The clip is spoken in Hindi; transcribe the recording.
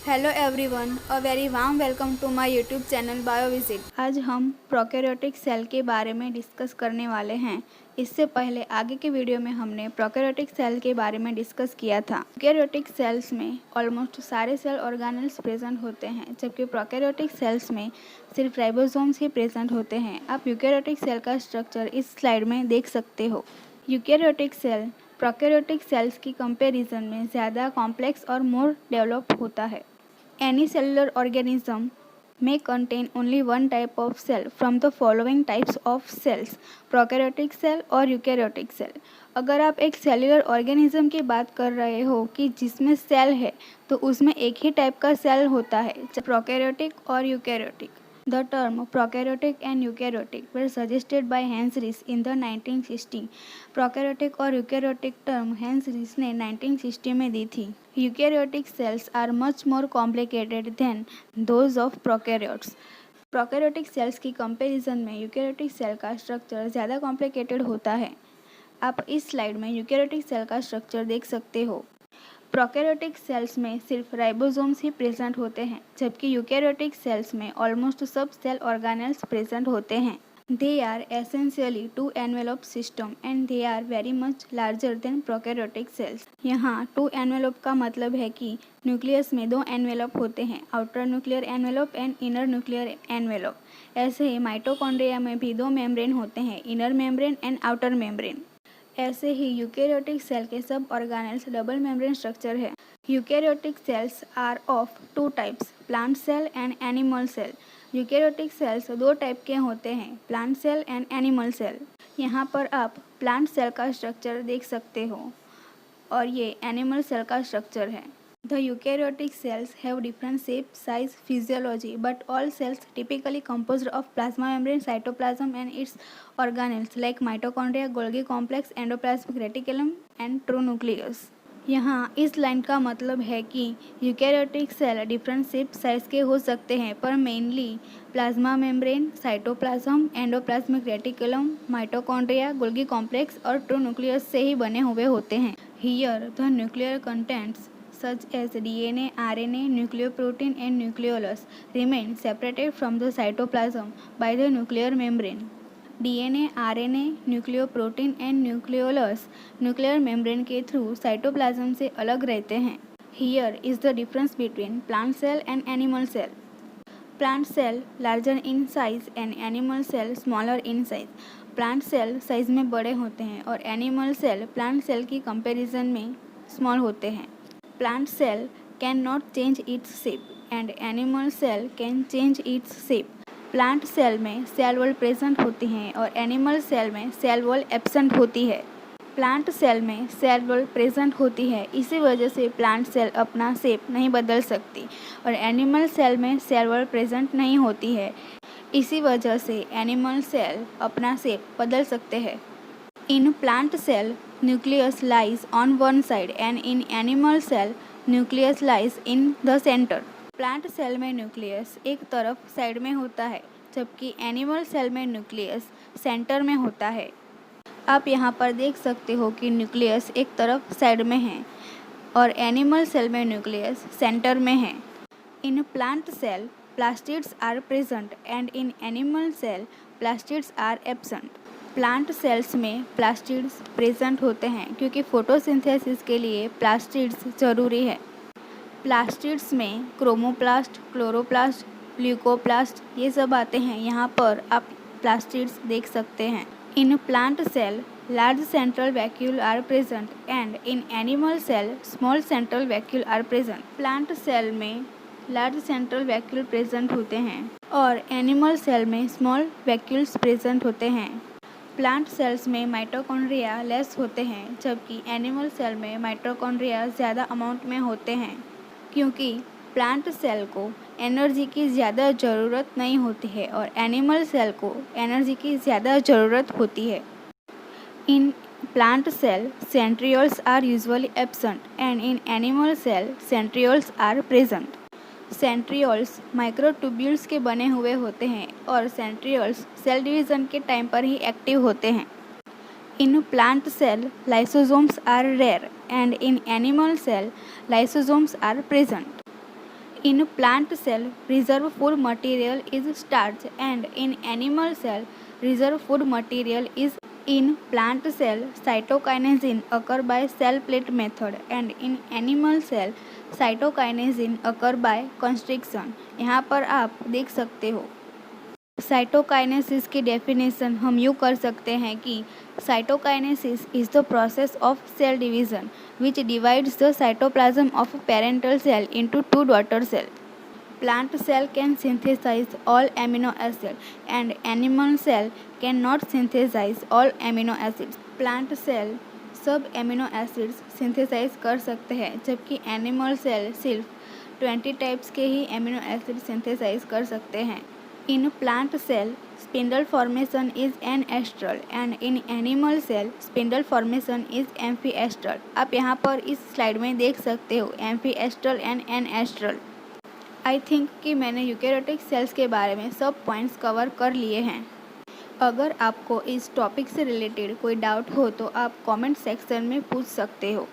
Hello everyone, a very warm welcome to my YouTube channel Biovisit. आज हम प्रोकैरियोटिक सेल के बारे में डिस्कस करने वाले हैं। इससे पहले आगे के वीडियो में हमने प्रोकैरियोटिक सेल के बारे में डिस्कस किया था। यूकैरियोटिक सेल्स में ऑलमोस्ट सारे सेल ऑर्गेनेल्स प्रेजेंट होते हैं, जबकि प्रोकैरियोटिक सेल्स में सिर्फ राइबोसोम्स ही प्रेजेंट होते हैं। आप यूकैरियोटिक सेल का स्ट्रक्चर इस स्लाइड में देख सकते हो। यूकैरियोटिक सेल प्रोकैरियोटिक सेल्स की कंपैरिजन में ज़्यादा कॉम्प्लेक्स और मोर डेवलप होता है। Any cellular organism may contain only one type of cell from the following types of cells: prokaryotic cell और eukaryotic cell। अगर आप एक सेल्युलर ऑर्गेनिज्म की बात कर रहे हो कि जिसमें सेल है, तो उसमें एक ही टाइप का सेल होता है, प्रोकैरियोटिक और eukaryotic. The term prokaryotic and eukaryotic were suggested by Hans Rees in the 1960। Prokaryotic और यूकैरियोटिक टर्म हैंस रीस ने 1960 में दी थी। Eukaryotic cells are much more complicated than those of prokaryotes. Prokaryotic cells की कंपैरिजन में यूकैरियोटिक सेल का स्ट्रक्चर ज़्यादा कॉम्प्लिकेटेड होता है। आप इस स्लाइड में यूकैरियोटिक सेल का स्ट्रक्चर देख सकते हो। प्रोकैरियोटिक सेल्स में सिर्फ राइबोसोम्स ही प्रेजेंट होते हैं, जबकि यूकैरियोटिक सेल्स में ऑलमोस्ट सब सेल ऑर्गेनेल्स प्रेजेंट होते हैं। They are essentially two envelope system and they are very much larger than prokaryotic cells. यहाँ टू एनवेलोप का मतलब है कि न्यूक्लियस में दो एनवेलोप होते हैं, outer nuclear envelope and inner nuclear envelope. ऐसे ही माइटोकॉन्ड्रिया में भी दो मेम्ब्रेन होते हैं, inner membrane and outer membrane. ऐसे ही यूकैरियोटिक सेल के सब ऑर्गेनेल्स डबल मेम्ब्रेन स्ट्रक्चर है। Eukaryotic cells are of two types, plant cell and animal cell. Eukaryotic cells दो टाइप के होते हैं, plant cell and animal cell. यहाँ पर आप प्लांट सेल का स्ट्रक्चर देख सकते हो और ये एनिमल सेल का स्ट्रक्चर है। The eukaryotic cells have different shape, size, physiology, but all cells typically composed of plasma membrane, cytoplasm and its organelles like mitochondria, Golgi complex, endoplasmic reticulum and true nucleus। यहाँ इस लाइन का मतलब है कि eukaryotic cell different shape size के हो सकते हैं, पर mainly plasma membrane, cytoplasm, endoplasmic reticulum, mitochondria, Golgi complex और ट्रू न्यूक्लियस से ही बने हुए होते हैं। Here the nuclear contents such as DNA, RNA, nucleoprotein and nucleolus remain separated from the cytoplasm by the nuclear membrane। DNA, RNA, nucleoprotein and nucleolus nuclear membrane के थ्रू साइटोप्लाज्म से अलग रहते हैं। Here is the difference between plant cell and animal cell। Plant cell larger in size and animal cell smaller in size। Plant cell size में बड़े होते हैं और एनिमल सेल प्लांट सेल की कंपैरिजन में स्मॉल होते हैं। Plant cell cannot change its shape and animal cell can change its shape। Plant cell में सेल वॉल प्रेजेंट होती हैं और एनिमल सेल में सेल वॉल एब्सेंट होती है। प्लांट सेल में सेल वॉल प्रेजेंट होती है, इसी वजह से प्लांट सेल अपना शेप नहीं बदल सकती, और एनिमल सेल में सेल वॉल प्रेजेंट नहीं होती है, इसी वजह से एनिमल सेल अपना शेप बदल सकते हैं। In plant cell, nucleus lies on one side and in animal cell, nucleus lies in the center। Plant cell में न्यूक्लियस एक तरफ साइड में होता है, जबकि एनिमल सेल में न्यूक्लियस सेंटर में होता है। आप यहाँ पर देख सकते हो कि न्यूक्लियस एक तरफ साइड में है और एनिमल सेल में न्यूक्लियस सेंटर में है। In plant cell plastids are present and in animal cell plastids are absent. Plant cells में प्लास्टिड्स प्रेजेंट होते हैं क्योंकि फोटोसिंथेसिस के लिए प्लास्टिड्स जरूरी है। प्लास्टिड्स में क्रोमोप्लास्ट, क्लोरोप्लास्ट, ल्यूकोप्लास्ट ये सब आते हैं। यहाँ पर आप प्लास्टिड्स देख सकते हैं। In plant cell large central vacuole are present and in animal cell small central vacuole are present. Plant cell में लार्ज सेंट्रल वैक्यूल प्रेजेंट होते हैं और एनिमल सेल में स्मॉल वैक्यूल्स प्रेजेंट होते हैं। प्लांट सेल्स में माइटोकॉन्ड्रिया लेस होते हैं, जबकि एनिमल सेल में माइटोकॉन्ड्रिया ज़्यादा अमाउंट में होते हैं, क्योंकि प्लांट सेल को एनर्जी की ज़्यादा ज़रूरत नहीं होती है और एनिमल सेल को एनर्जी की ज़्यादा ज़रूरत होती है। In plant cell centrioles are usually absent and in animal cell centrioles are present. Centrioles microtubules के बने हुए होते हैं और सेंट्रियोल्स सेल डिवीज़न के टाइम पर ही एक्टिव होते हैं। In plant cell lysosomes are rare and in animal cell lysosomes are present. In plant cell, reserve food material is starch and in animal cell, reserve food material is in plant cell, cytokinesin occur by cell plate method and in animal cell, cytokinesin occur by constriction। यहाँ पर आप देख सकते हो साइटोकाइनेसिस की डेफिनेशन हम यूँ कर सकते हैं कि cytokinesis is the process of cell division which divides the cytoplasm of parental cell into two daughter cell. Plant cell can synthesize all amino acid and animal cell can not synthesize all amino acids. Plant cell सब एमिनो एसिड्स सिंथेसाइज कर सकते हैं जबकि एनिमल सेल सिर्फ 20 टाइप्स के ही एमिनो एसिड सिंथेसाइज कर सकते हैं। In plant cell, spindle formation is anastral and in animal cell, spindle formation is amphiastral। आप यहाँ पर इस स्लाइड में देख सकते हो amphiastral and anastral। I think कि मैंने यूकेरियोटिक सेल्स के बारे में सब पॉइंट्स कवर कर लिए हैं। अगर आपको इस टॉपिक से रिलेटेड कोई डाउट हो तो आप कमेंट सेक्शन में पूछ सकते हो।